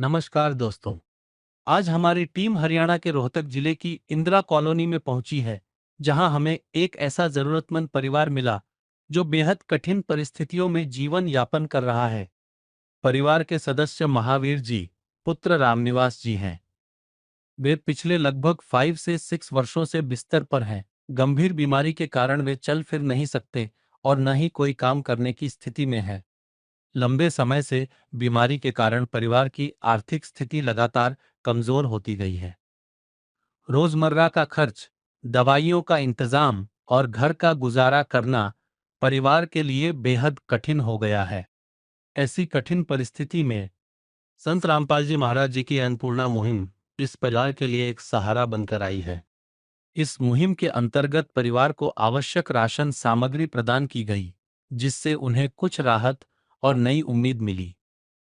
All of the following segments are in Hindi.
नमस्कार दोस्तों। आज हमारी टीम हरियाणा के रोहतक जिले की इंदिरा कॉलोनी में पहुंची है, जहां हमें एक ऐसा जरूरतमंद परिवार मिला जो बेहद कठिन परिस्थितियों में जीवन यापन कर रहा है। परिवार के सदस्य महावीर जी, पुत्र रामनिवास जी हैं। वे पिछले लगभग 5 से 6 वर्षों से बिस्तर पर हैं। गंभीर बीमारी के कारण वे चल फिर नहीं सकते और न ही कोई काम करने की स्थिति में है। लंबे समय से बीमारी के कारण परिवार की आर्थिक स्थिति लगातार कमजोर होती गई है। रोजमर्रा का खर्च, दवाइयों का इंतजाम और घर का गुजारा करना परिवार के लिए बेहद कठिन हो गया है। ऐसी कठिन परिस्थिति में संत रामपाल जी महाराज जी की अन्नपूर्णा मुहिम इस परिवार के लिए एक सहारा बनकर आई है। इस मुहिम के अंतर्गत परिवार को आवश्यक राशन सामग्री प्रदान की गई, जिससे उन्हें कुछ राहत और नई उम्मीद मिली।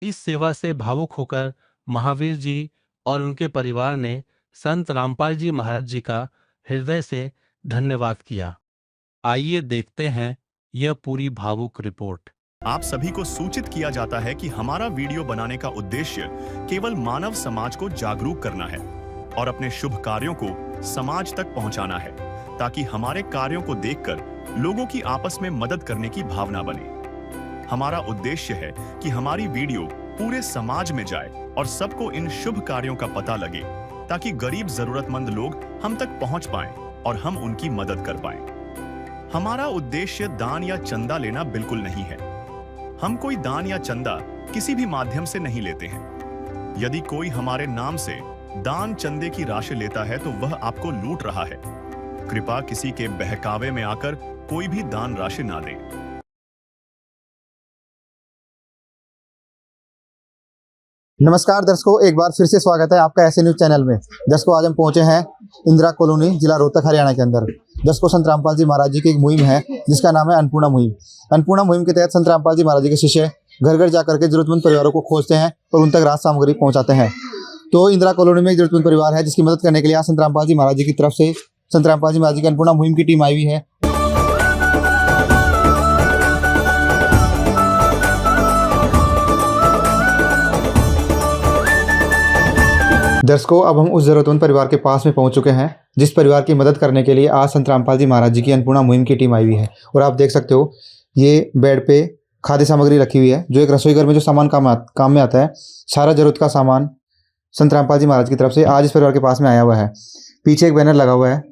इस सेवा से भावुक होकर महावीर जी और उनके परिवार ने संत रामपाल जी महाराज जी का हृदय से धन्यवाद किया। आइए देखते हैं यह पूरी भावुक रिपोर्ट। आप सभी को सूचित किया जाता है कि हमारा वीडियो बनाने का उद्देश्य केवल मानव समाज को जागरूक करना है और अपने शुभ कार्यों को समाज तक पहुंचाना है, ताकि हमारे कार्यों को देखकर लोगों की आपस में मदद करने की भावना बने। हमारा उद्देश्य है कि हमारी वीडियो पूरे समाज में जाए और सबको इन शुभ कार्यों का पता लगे, ताकि गरीब जरूरतमंद लोग हम तक पहुंच पाएं और हम उनकी मदद कर पाएं। हमारा उद्देश्य दान या चंदा लेना बिल्कुल नहीं है। हम कोई दान या चंदा किसी भी माध्यम से नहीं लेते हैं। यदि कोई हमारे नाम से दान चंदे की राशि लेता है तो वह आपको लूट रहा है। कृपया किसी के बहकावे में आकर कोई भी दान राशि ना दें। नमस्कार दर्शकों, एक बार फिर से स्वागत है आपका ऐसे न्यूज चैनल में। दर्शकों, आज हम पहुंचे हैं इंदिरा कॉलोनी, जिला रोहतक, हरियाणा के अंदर। दर्शकों, संत रामपाल जी महाराज जी की एक मुहिम है जिसका नाम है अन्नपूर्णा मुहिम। अन्नपूर्णा मुहिम के तहत संत रामपाल जी महाराज जी के शिष्य घर घर जाकर के जरूरतमंद परिवारों को खोजते हैं और उन तक राहत सामग्री पहुंचाते हैं। तो इंदिरा कॉलोनी में एक जरूरतमंद परिवार है जिसकी मदद करने के लिए आज संत रामपाल जी महाराज जी की तरफ से संत रामपाल जी महाराज जी की अन्नपूर्णा मुहिम की टीम आई हुई है। दर्शकों, अब हम उस जरूरतमंद परिवार के पास में पहुंच चुके हैं जिस परिवार की मदद करने के लिए आज संत रामपाल जी महाराज जी की अन्नपूर्णा मुहिम की टीम आई हुई है। और आप देख सकते हो, ये बेड पे खाद्य सामग्री रखी हुई है, जो एक रसोई घर में जो सामान काम में आता है। सारा जरूरत का सामान संत रामपाल जी महाराज की तरफ से आज इस परिवार के पास में आया हुआ है। पीछे एक बैनर लगा हुआ है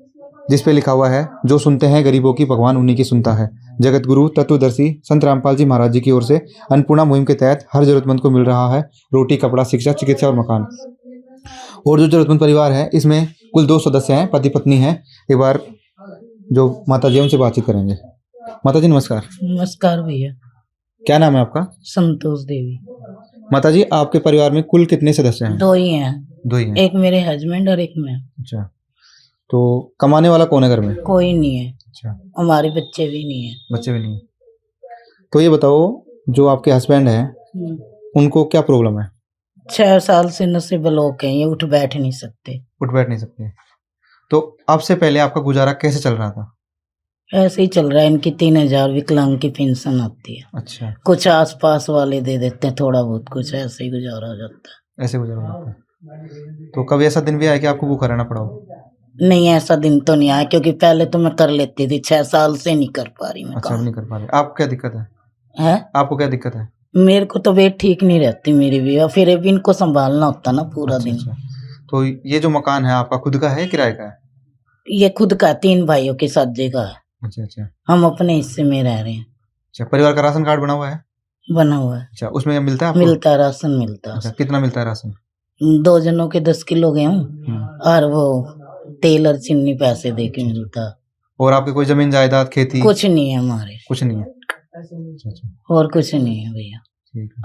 जिस पे लिखा हुआ है, जो सुनते हैं गरीबों की भगवान उन्हीं की सुनता है। जगत गुरु तत्वदर्शी संत रामपाल जी महाराज जी की ओर से अन्नपूर्णा मुहिम के तहत हर जरूरतमंद को मिल रहा है रोटी, कपड़ा, शिक्षा, चिकित्सा और मकान। और जो जरूरतमंद परिवार है इसमें कुल 2 सदस्य हैं, पति पत्नी हैं। एक बार जो माता जी उनसे बातचीत करेंगे। माता जी नमस्कार। नमस्कार भैया। क्या नाम है आपका? संतोष देवी। माता जी, आपके परिवार में कुल कितने सदस्य हैं? 2 ही हैं। 2 ही हैं। एक मेरे हस्बैंड और एक मैं। अच्छा, तो कमाने वाला कौन है घर में? कोई नहीं है। अच्छा, हमारे बच्चे भी नहीं है। बच्चे भी नहीं है। तो ये बताओ, जो आपके हस्बैंड हैं उनको क्या प्रॉब्लम है? 6 साल से नसें ब्लॉक हैं, ये उठ बैठ नहीं सकते। उठ बैठ नहीं सकते। तो अब से पहले आपका गुजारा कैसे चल रहा था? ऐसे ही चल रहा है। इनकी 3000 विकलांग की पेंशन आती है। अच्छा, कुछ आसपास वाले दे देते हैं थोड़ा बहुत, कुछ ऐसे ही गुजारा हो जाता है। ऐसे गुजारा हो जाता है। तो कभी ऐसा दिन भी आया कि आपको भूखा रहना पड़ा हो? नहीं, ऐसा दिन तो नहीं आया, क्योंकि पहले तो मैं कर लेती थी। 6 साल से नहीं कर पा रही मैं। अच्छा, नहीं कर पा रहे। आपको क्या दिक्कत है? आपको क्या दिक्कत है? मेरे को तो वेट ठीक नहीं रहती मेरी भी, और फिर भी इनको संभालना होता ना पूरा दिन। अच्छा। तो ये जो मकान है आपका खुद का है, किराए का है? ये खुद का 3 भाइयों के साथ जगह है। अच्छा। हम अपने हिस्से में रह रहे हैं। अच्छा, परिवार का राशन कार्ड बना हुआ है? बना हुआ है। अच्छा, उसमें मिलता है आपको? मिलता है, राशन मिलता है। अच्छा, कितना मिलता है राशन? 2 जनों के 10 किलो गेहूं और वो तेल और चीनी पैसे दे के मिलता। और आपके कोई जमीन जायदाद, खेती? कुछ नहीं है हमारे। कुछ नहीं है। अच्छा। और कुछ नहीं है भैया।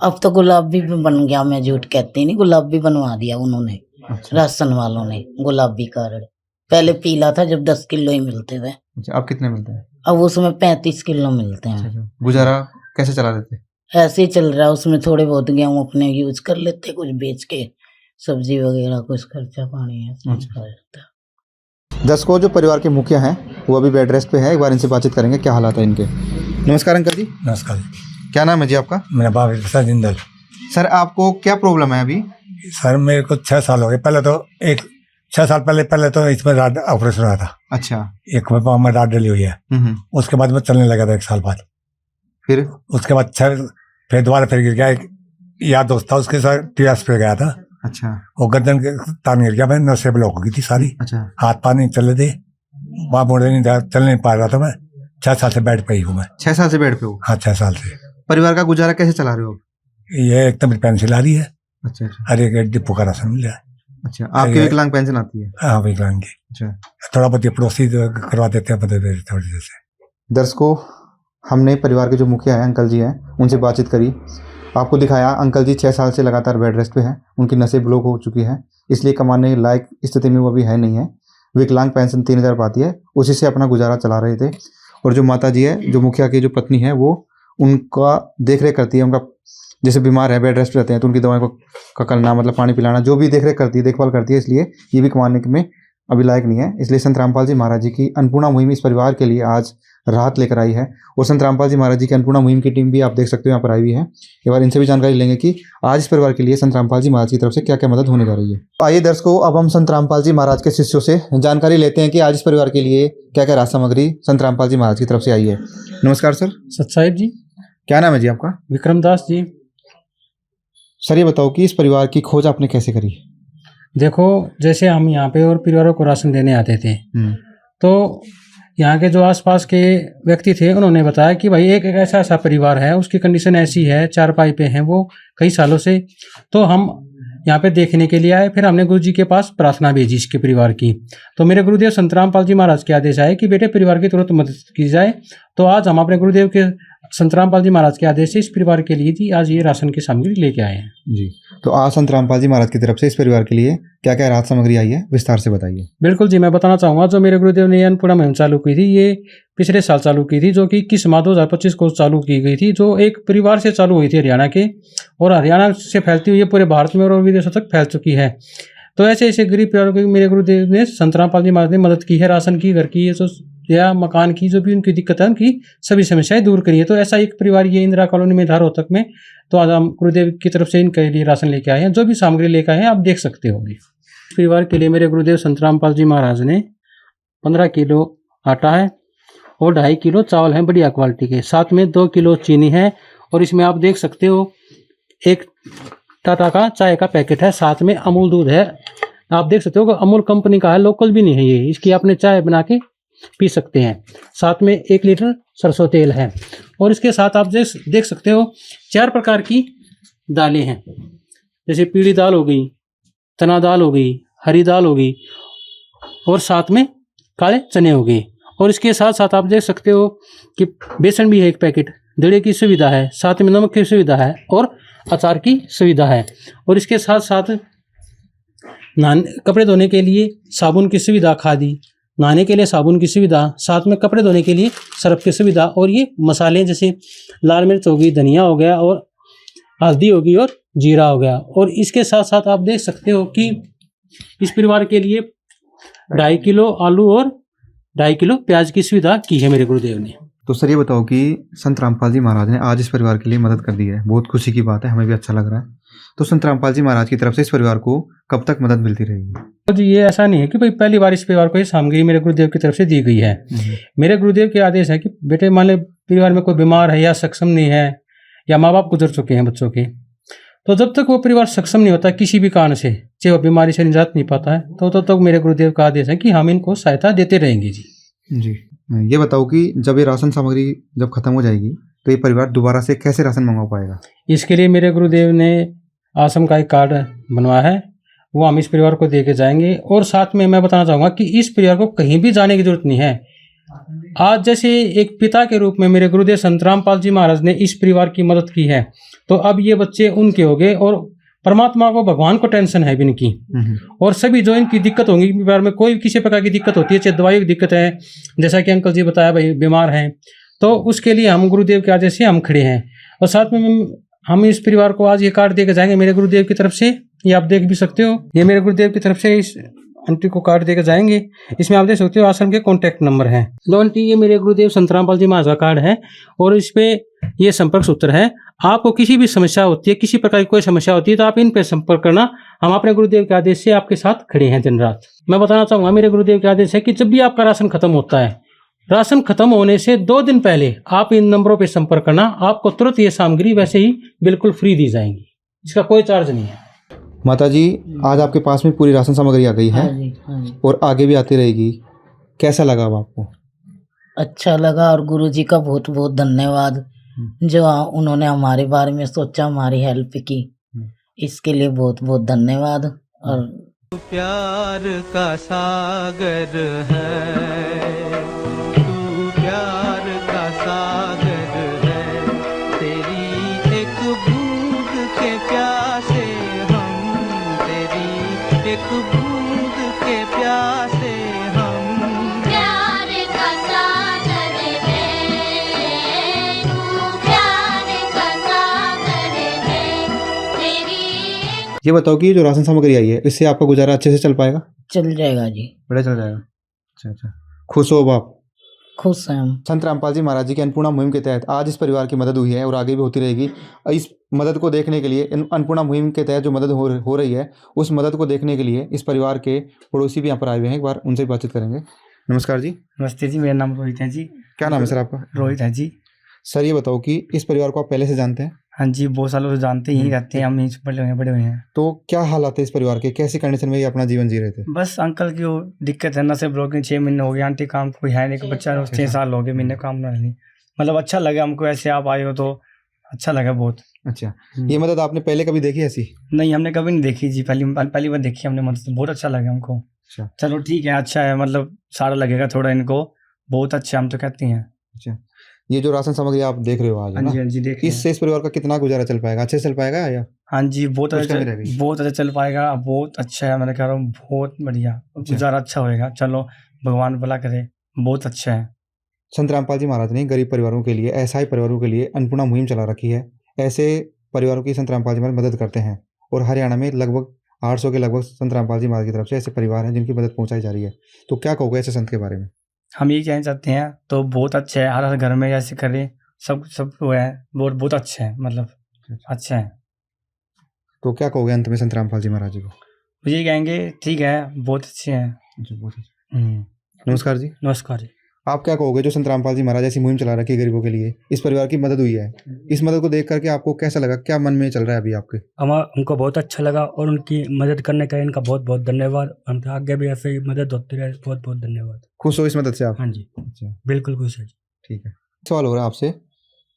अब तो गुलाबी भी बन गया, मैं झूठ कहती नहीं, गुलाबी बनवा दिया उन्होंने। अच्छा। राशन वालों ने गुलाबी कार्ड। पहले पीला था जब 10 किलो ही मिलते थे। अच्छा, अब कितने मिलते हैं? अब उसमें 35 किलो मिलते हैं। अच्छा। गुजारा कैसे चला देते? ऐसे ही चल रहा है। उसमें थोड़े बहुत गेहूं अपने यूज कर लेते, कुछ बेच के सब्जी वगैरह, कुछ खर्चा पानी है। अच्छा। दर्शकों, जो परिवार के मुखिया हैं वो अभी बेड रेस्ट पे है। एक बार इनसे बातचीत करेंगे क्या हालात है इनके। नमस्कार अंकल जी। नमस्कार। क्या नाम है जी आपका? मेरा बाबा प्रसाद जिंदल। सर, आपको क्या प्रॉब्लम है अभी? सर मेरे को 6 साल हो गए। पहले तो 6 साल पहले तो इसमें राड ऑपरेशन हुआ था। अच्छा। एक पाँव में राड डली हुई है। उसके बाद मैं चलने लगा था 1 साल बाद। फिर उसके बाद फिर दोबारा फिर गिर गया। एक यार दोस्त था, उसके साथ टीएस पे गया था। अच्छा। वो गर्दन के तान गिर गया, मैं नसें ब्लॉक हो गई थी सारी। अच्छा। हाथ पाँव नहीं चले थे, वहाँ मुड़े नहीं था, चल नहीं पा रहा था मैं। 6 साल से बेड पे ही हूँ मैं। 6 साल से बेड पे हो? हाँ, 6 साल से। परिवार का गुजारा कैसे चला रहे हो? ये एक तो मेरी पेंसिल आ रही है। अच्छा। हर एक डिपो का राशन मिल रहा है। अच्छा, आपकी विकलांग पेंशन आती है? हाँ, विकलांग की। अच्छा। थोड़ा बहुत ये पड़ोसी करवा देते हैं थोड़ी देर से। दर्शकों, हमने परिवार के जो मुखिया हैं अंकल जी हैं, उनसे बातचीत करी। आपको दिखाया अंकल जी 6 साल से लगातार बेड रेस्ट पे हैं। उनकी नसें ब्लॉक हो चुकी हैं, इसलिए कमाने लायक स्थिति में वो अभी है नहीं है। विकलांग पेंशन 3000 पाती है, उसी से अपना गुजारा चला रहे थे। और जो माता जी है, जो मुखिया की जो पत्नी है, वो उनका देख रेख करती है। उनका जैसे बीमार है, बेड रेस्ट पे रहते हैं, तो उनकी दवाई का करना, मतलब पानी पिलाना, जो भी देख रेख करती है, देखभाल करती है। इसलिए ये भी कमाने में अभी लायक नहीं है। इसलिए संत रामपाल जी महाराज जी की अन्नपूर्णा मुहिम इस परिवार के लिए आज राहत लेकर आई है। और संत रामपाल जी महाराज जी की अन्नपूर्णा मुहिम की टीम भी आप देख सकते हो यहाँ पर आई हुई है। एक बार इनसे भी जानकारी लेंगे कि आज इस परिवार के लिए संत रामपाल जी महाराज की तरफ से क्या क्या मदद होने जा रही है। आइए दर्शकों, अब हम संत रामपाल जी महाराज के शिष्यों से जानकारी लेते हैं कि आज इस परिवार के लिए क्या क्या राहत सामग्री संत रामपाल जी महाराज की तरफ से आई है। नमस्कार सर। सत साहिब जी। क्या नाम है जी आपका? विक्रमदास जी। सर ये बताओ कि इस परिवार की खोज आपने कैसे करी? देखो, जैसे हम यहाँ पे और परिवारों को राशन देने आते थे, तो यहाँ के जो आसपास के व्यक्ति थे, उन्होंने बताया कि भाई एक ऐसा परिवार है, उसकी कंडीशन ऐसी है, 4 पाई पे हैं वो कई सालों से। तो हम यहाँ पे देखने के लिए आए। फिर हमने गुरु जी के पास प्रार्थना भेजी इसके परिवार की। तो मेरे गुरुदेव संत रामपाल जी महाराज के आदेश आए कि बेटे परिवार की तुरंत मदद की जाए। तो आज हम अपने गुरुदेव के संत रामपाल जी महाराज के आदेश से इस परिवार के लिए जी आज ये राशन की सामग्री लेके आए हैं जी। तो आज संत रामपाल जी महाराज की तरफ से इस परिवार के लिए क्या क्या राहत सामग्री आई है, विस्तार से बताइए। बिल्कुल जी, मैं बताना चाहूँगा। जो मेरे गुरुदेव ने अन्नपूर्णा मुहिम चालू की थी, ये पिछले साल चालू की थी, जो कि 21 मार्च 2025 को चालू की गई थी, जो एक परिवार से चालू हुई थी हरियाणा के, और हरियाणा से फैलती हुई पूरे भारत में और विदेशों तक फैल चुकी है। तो ऐसे ऐसे गरीब परिवारों की मेरे गुरुदेव ने संत रामपाल जी महाराज ने मदद की है। राशन की, घर की, या मकान की, जो भी उनकी दिक्कत है, उनकी सभी समस्याएं दूर करी है। तो ऐसा एक परिवार ये इंदिरा कॉलोनी में धार रोहतक में, तो आज हम गुरुदेव की तरफ से इनके लिए राशन लेके आए हैं। जो भी सामग्री लेकर आए हैं आप देख सकते हो। इस परिवार के लिए मेरे गुरुदेव संत रामपाल जी महाराज ने 15 किलो आटा है और 2.5 किलो चावल है बढ़िया क्वालिटी के, साथ में 2 किलो चीनी है। और इसमें आप देख सकते हो एक टाटा का चाय का पैकेट है, साथ में अमूल दूध है। आप देख सकते हो कि अमूल कंपनी का है, लोकल भी नहीं है ये, इसकी आपने चाय बना के पी सकते हैं। साथ में 1 लीटर सरसों तेल है। और इसके साथ आप देख सकते हो 4 प्रकार की दालें हैं, जैसे पीली दाल हो गई, चना दाल हो गई, हरी दाल हो गई, और साथ में काले चने हो गए। और इसके साथ साथ आप देख सकते हो कि बेसन भी है 1 पैकेट, दड़े की सुविधा है, साथ में नमक की सुविधा है और अचार की सुविधा है। और इसके साथ साथ कपड़े धोने के लिए साबुन की सुविधा, खादी, नहाने के लिए साबुन की सुविधा, साथ में कपड़े धोने के लिए सर्फ की सुविधा। और ये मसाले जैसे लाल मिर्च हो गई, धनिया हो गया, और हल्दी होगी, और जीरा हो गया। और इसके साथ साथ आप देख सकते हो कि इस परिवार के लिए 2.5 किलो आलू और 2.5 किलो प्याज की सुविधा की है मेरे गुरुदेव ने। तो सर ये बताओ कि संत रामपाल जी महाराज ने आज इस परिवार के लिए मदद कर दी है, बहुत खुशी की बात है, हमें भी अच्छा लग रहा है। तो संत रामपाल जी महाराज की तरफ से इस परिवार को कब तक मदद मिलती रहेगी? तो जी ये ऐसा नहीं है कि भाई पहली बार इस परिवार को ये सामग्री मेरे गुरुदेव की तरफ से दी गई है। मेरे गुरुदेव के आदेश है कि बेटे मान ले परिवार में कोई बीमार है या सक्षम नहीं है, या माँ बाप गुजर चुके हैं बच्चों के, तो जब तक वो परिवार सक्षम नहीं होता किसी भी कारण से, चाहे वो बीमारी से निजात नहीं पाता है, तो तब तक मेरे गुरुदेव का आदेश है कि हम इनको सहायता देते रहेंगे जी। जी, ये बताओ कि जब ये राशन सामग्री जब खत्म हो जाएगी तो ये परिवार दोबारा से कैसे राशन मंगवा पाएगा? इसके लिए मेरे गुरुदेव ने आश्रम का एक कार्ड बनवाया है, वो हम इस परिवार को दे के जाएंगे। और साथ में मैं बताना चाहूँगा कि इस परिवार को कहीं भी जाने की जरूरत नहीं है। आज जैसे एक पिता के रूप में मेरे गुरुदेव संत रामपाल जी महाराज ने इस परिवार की मदद की है, तो अब ये बच्चे उनके हो गए, और परमात्मा को, भगवान को टेंशन है इनकी। और सभी जो इनकी दिक्कत होंगी, परिवार में कोई किसी प्रकार की दिक्कत होती है, चाहे दवाई की दिक्कत है, जैसा कि अंकल जी बताया भाई बीमार हैं, तो उसके लिए हम गुरुदेव के आदेश से हम खड़े हैं। और साथ में हम इस परिवार को आज ये कार्ड दे के जाएंगे मेरे गुरुदेव की तरफ से, ये आप देख भी सकते हो। ये मेरे गुरुदेव की तरफ से इस आंटी को कार्ड देकर जाएंगे। इसमें आप देख सकते हो आश्रम के कॉन्टैक्ट नंबर हैं। लो आंटी, ये मेरे गुरुदेव संतरामपाल जी महाराज का कार्ड है और इस पे ये संपर्क सूत्र है। आपको किसी भी समस्या होती है, किसी प्रकार की कोई समस्या होती है तो आप इन पे संपर्क करना। हम अपने गुरुदेव के आदेश से आपके साथ खड़े हैं दिन रात। मैं बताना चाहूँगा, मेरे गुरुदेव के आदेश है कि जब भी आपका राशन खत्म होता है, राशन खत्म होने से 2 दिन पहले आप इन नंबरों पर संपर्क करना। आपको तुरंत ये सामग्री वैसे ही बिल्कुल फ्री दी जाएंगी, इसका कोई चार्ज नहीं है। माता जी, आज आपके पास में पूरी राशन सामग्री आ गई है हाँ जी, हाँ जी। और आगे भी आती रहेगी। कैसा लगा अब आपको? अच्छा लगा और गुरुजी का बहुत बहुत धन्यवाद जो उन्होंने हमारे बारे में सोचा, हमारी हेल्प की, इसके लिए बहुत बहुत धन्यवाद। और प्यार का सागर है, तू प्यार का सागर है, तेरी एक बूंद के प्यासे हम, तेरी एक बूंद के प्यासे हम। प्यार का सागर है, तू प्यार का सागर है, तेरी। ये बताओ कि जो राशन सामग्री आई है, इससे आपका गुजारा अच्छे से चल पाएगा? चल जाएगा जी, बड़ा चल जाएगा। अच्छा अच्छा, खुश हो बाप? खुश हैं हम। संत रामपाल जी महाराज जी की अन्नपूर्णा मुहिम के तहत आज इस परिवार की मदद हुई है और आगे भी होती रहेगी। इस मदद को देखने के लिए, अन्नपूर्णा मुहिम के तहत जो मदद हो रही है, उस मदद को देखने के लिए इस परिवार के पड़ोसी भी यहाँ पर आए हुए हैं। एक बार उनसे बातचीत करेंगे। नमस्कार जी। नमस्ते जी, मेरा नाम रोहित है जी। क्या नाम है सर आपका? रोहित है जी। सर ये बताओ कि इस परिवार को आप पहले से जानते हैं? हाँ जी, बहुत सालों से जानते ही रहते हैं, हम यहीं से बड़े हुए हैं। तो क्या हालात है इस परिवार के, कैसी कंडीशन में ये अपना जीवन जी रहे थे? बस अंकल की वो दिक्कत है, नशे ब्लॉकिंग 6 महीने हो गए, आंटी काम कोई है नहीं, बच्चा 6 साल हो गए, महीने काम नहीं। मतलब अच्छा लगा हमको, ऐसे आप आए हो तो अच्छा लगा बहुत। अच्छा, ये मदद आपने पहले कभी देखी ऐसी? नहीं, हमने कभी नहीं देखी जी, पहली बार देखी हमने मदद, बहुत अच्छा लगा हमको। अच्छा, चलो ठीक है, अच्छा है, मतलब सारा लगेगा थोड़ा इनको, बहुत अच्छा हम तो कहते हैं। अच्छा, ये जो राशन सामग्री आप देख रहे हो आज, है ना? हाँ जी देख इससे इस परिवार का कितना गुजारा चल पाएगा? अच्छे से चल पाएगा या? हाँ जी, बहुत कुछ अच्छा, कमी रह गई? बहुत अच्छा चल पाएगा, बहुत अच्छा है, मैं कह रहा हूँ बहुत बढ़िया, गुजारा अच्छा होएगा। चलो भगवान भला करे, बहुत अच्छा है। संत रामपाल जी महाराज ने गरीब परिवारों के लिए, असहाय परिवारों के लिए अन्नपूर्णा मुहिम चला रखी है। ऐसे परिवारों की संत रामपाल जी महाराज मदद करते हैं और हरियाणा में लगभग 800 के लगभग संत रामपाल जी महाराज की तरफ से ऐसे परिवार हैं जिनकी मदद पहुंचाई जा रही है। तो क्या कहोगे ऐसे संत के बारे में? हम ये कहना चाहते हैं, तो बहुत अच्छा है, हर घर में ऐसे करें, सब वो है, बहुत अच्छा है, मतलब अच्छा है। तो क्या कहोगे अंत में संत रामपाल जी महाराज जी को? ये कहेंगे ठीक है, बहुत अच्छे हैं। बहुत अच्छा। नमस्कार जी। नमस्कार जी। आप क्या कहोगे जो संत रामपाल जी महाराज ऐसी मुहिम चला रखी है गरीबों के लिए, इस परिवार की मदद हुई है, इस मदद को देख करके आपको कैसा लगा? क्या मन में चल रहा है अभी आपके? हमको बहुत अच्छा लगा और उनकी मदद करने का इनका बहुत बहुत धन्यवाद। हम आगे भी ऐसे ही मदद होती रहे, बहुत बहुत धन्यवाद। खुश हो इस मदद से आप? हाँ जी, अच्छा, बिल्कुल खुश है। ठीक है। सवाल हो रहा है आपसे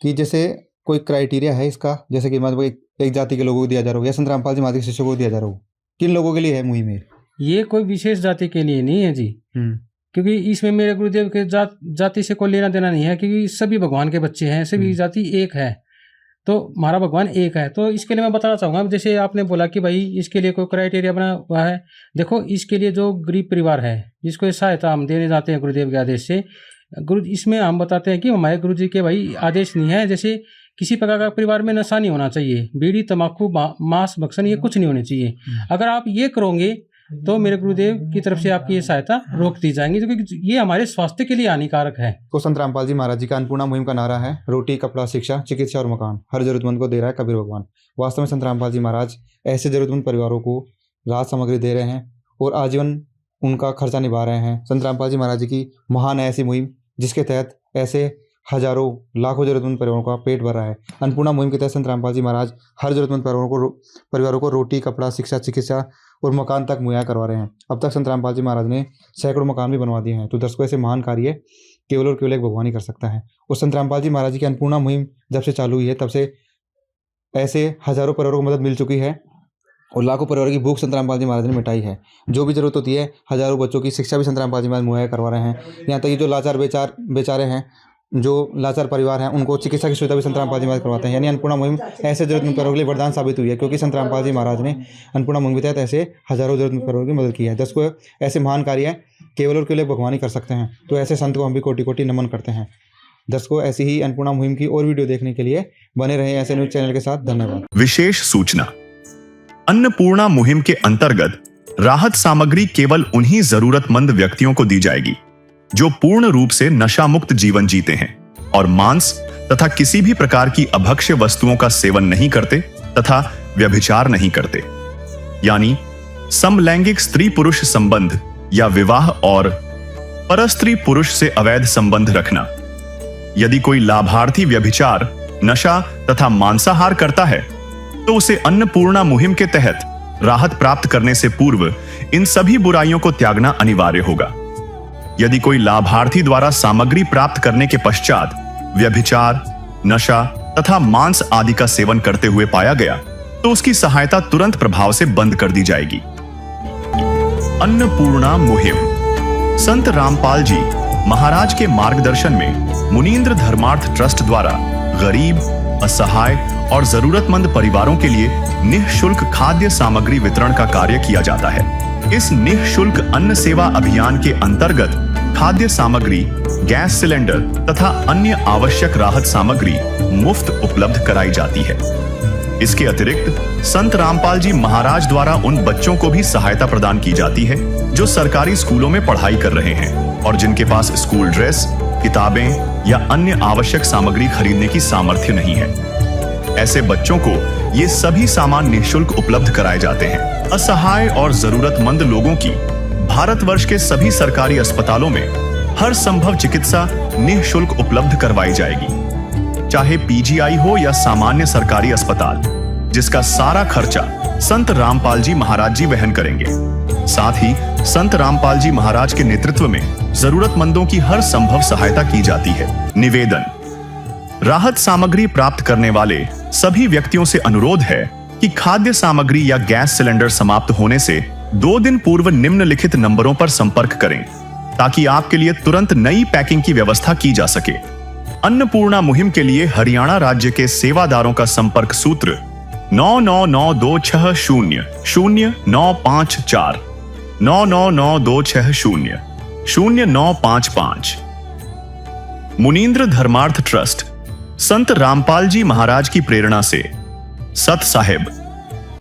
कि जैसे कोई क्राइटेरिया है इसका, जैसे कि मतलब एक जाति के लोगों को दिया जा रहा हो या संत रामपाल जी महाराज के शिष्यों को दिया जा रहा हो, किन लोगों के लिए है मुहिम? ये कोई विशेष जाति के लिए नहीं है जी, क्योंकि इसमें मेरे गुरुदेव के जाति से कोई लेना देना नहीं है, क्योंकि सभी भगवान के बच्चे हैं, सभी जाति एक है, तो हमारा भगवान एक है। तो इसके लिए मैं बताना चाहूँगा, जैसे आपने बोला कि भाई इसके लिए कोई क्राइटेरिया बना हुआ है, देखो इसके लिए जो गरीब परिवार है जिसको सहायता हम देने जाते हैं गुरुदेव के आदेश से, इसमें हम बताते हैं कि हमारे गुरु जी के भाई आदेश नहीं है, जैसे किसी प्रकार का परिवार में नशा नहीं होना चाहिए, बीड़ी तंबाकू मांस भक्षण ये कुछ नहीं होने चाहिए। अगर आप ये करोगे तो मेरे गुरुदेव की तरफ से आपकी ये सहायता रोक दी जाएंगी, क्योंकि ये हमारे स्वास्थ्य के लिए हानिकारक है। तो संत रामपाल जी महाराज जी का अन्नपूर्णा मुहिम का नारा है, रोटी कपड़ा शिक्षा चिकित्सा और मकान हर जरूरतमंद को दे रहा है कबीर भगवान। वास्तव में संत रामपाल जी महाराज ऐसे जरूरतमंद परिवारों को राहत सामग्री दे रहे हैं और आजीवन उनका खर्चा निभा रहे हैं। संत रामपाल जी महाराज जी की महान है ऐसी मुहिम जिसके तहत ऐसे हजारों लाखों जरूरतमंद परिवारों का पेट भर रहा है। अन्नपूर्णा मुहिम के तहत संत रामपाल जी महाराज हर जरूरतमंद परिवारों को रोटी कपड़ा शिक्षा चिकित्सा और मकान तक मुहैया करवा रहे हैं। अब तक संत रामपाल जी महाराज ने सैकड़ों मकान भी बनवा दिए हैं। तो दर्शकों, ऐसे महान कार्य केवल और केवल एक भगवान ही कर सकता है। और संत रामपाल जी महाराज जी की अन्नपूर्णा मुहिम जब से चालू हुई है तब से ऐसे हजारों परिवारों को मदद मिल चुकी है और लाखों परिवारों की भूख संत रामपाल जी महाराज ने मिटाई है। जो भी जरूरत होती है, हजारों बच्चों की शिक्षा भी संत रामपाल जी महाराज मुहैया करवा रहे हैं। यहाँ तक कि जो लाचार बेचारे हैं, जो लाचार परिवार हैं, उनको चिकित्सा की सुविधा भी संत रामपाल जी महाराज करवाते हैं। यानी अन्नपूर्णा मुहिम ऐसे जरूरतमंद परिवारों के लिए वरदान साबित हुई है, क्योंकि संत रामपाल जी महाराज ने अन्नपूर्णा मुहिम के तहत ऐसे हजारों जरूरतमंद परिवारों की मदद की है। दर्शकों, ऐसे महान कार्य केवल और केवल भगवान ही कर सकते हैं। तो ऐसे संत को हम भी कोटि कोटि नमन करते हैं। दर्शकों, ऐसी ही अन्नपूर्णा मुहिम की और वीडियो देखने के लिए बने रहें ऐसे न्यूज चैनल के साथ। धन्यवाद। विशेष सूचना, अन्नपूर्णा मुहिम के अंतर्गत राहत सामग्री केवल उन्हीं जरूरतमंद व्यक्तियों को दी जाएगी जो पूर्ण रूप से नशा मुक्त जीवन जीते हैं और मांस तथा किसी भी प्रकार की अभक्ष्य वस्तुओं का सेवन नहीं करते तथा व्यभिचार नहीं करते, यानी समलैंगिक स्त्री पुरुष संबंध या विवाह और परस्त्री पुरुष से अवैध संबंध रखना। यदि कोई लाभार्थी व्यभिचार, नशा तथा मांसाहार करता है तो उसे अन्नपूर्णा मुहिम के तहत राहत प्राप्त करने से पूर्व इन सभी बुराइयों को त्यागना अनिवार्य होगा। यदि कोई लाभार्थी द्वारा सामग्री प्राप्त करने के पश्चात व्यभिचार, नशा तथा मांस आदि का सेवन करते हुए पाया गया तो उसकी सहायता तुरंत प्रभाव से बंद कर दी जाएगी। अन्नपूर्णा मुहिम। संत रामपाल जी महाराज के मार्गदर्शन में मुनींद्र धर्मार्थ ट्रस्ट द्वारा गरीब, असहाय और जरूरतमंद परिवारों के लिए निःशुल्क खाद्य सामग्री वितरण का कार्य किया जाता है। इस निःशुल्क अन्न सेवा अभियान के अंतर्गत खाद्य सामग्री, गैस सिलेंडर तथा अन्य आवश्यक राहत सामग्री मुफ्त उपलब्ध कराई जाती है। इसके अतिरिक्त संत रामपाल जी महाराज द्वारा उन बच्चों को भी सहायता प्रदान की जाती है जो सरकारी स्कूलों में पढ़ाई कर रहे हैं और जिनके पास स्कूल ड्रेस, किताबें या अन्य आवश्यक सामग्री खरीदने की सामर्थ्य नहीं है। ऐसे बच्चों को ये सभी सामान निःशुल्क उपलब्ध कराए जाते हैं। असहाय और जरूरतमंद लोगों की भारतवर्ष के सभी सरकारी अस्पतालों में हर संभव चिकित्सा निःशुल्क उपलब्ध करवाई जाएगी, चाहे पीजीआई हो या सामान्य सरकारी अस्पताल, जिसका सारा खर्चा संत रामपाल जी महाराज जी वहन करेंगे। साथ ही संत रामपाल जी महाराज के नेतृत्व में जरूरतमंदों की हर संभव सहायता की जाती है। निवेदन। राहत सामग्री प्राप्त करने वाले सभी व्यक्तियों से अनुरोध है कि खाद्य सामग्री या गैस सिलेंडर समाप्त होने से 2 दिन पूर्व निम्नलिखित नंबरों पर संपर्क करें ताकि आपके लिए तुरंत नई पैकिंग की व्यवस्था की जा सके। अन्नपूर्णा मुहिम के लिए हरियाणा राज्य के सेवादारों का संपर्क सूत्र 9992600954 9992600955। मुनींद्र धर्मार्थ ट्रस्ट संत रामपाल जी महाराज की प्रेरणा से सत साहिब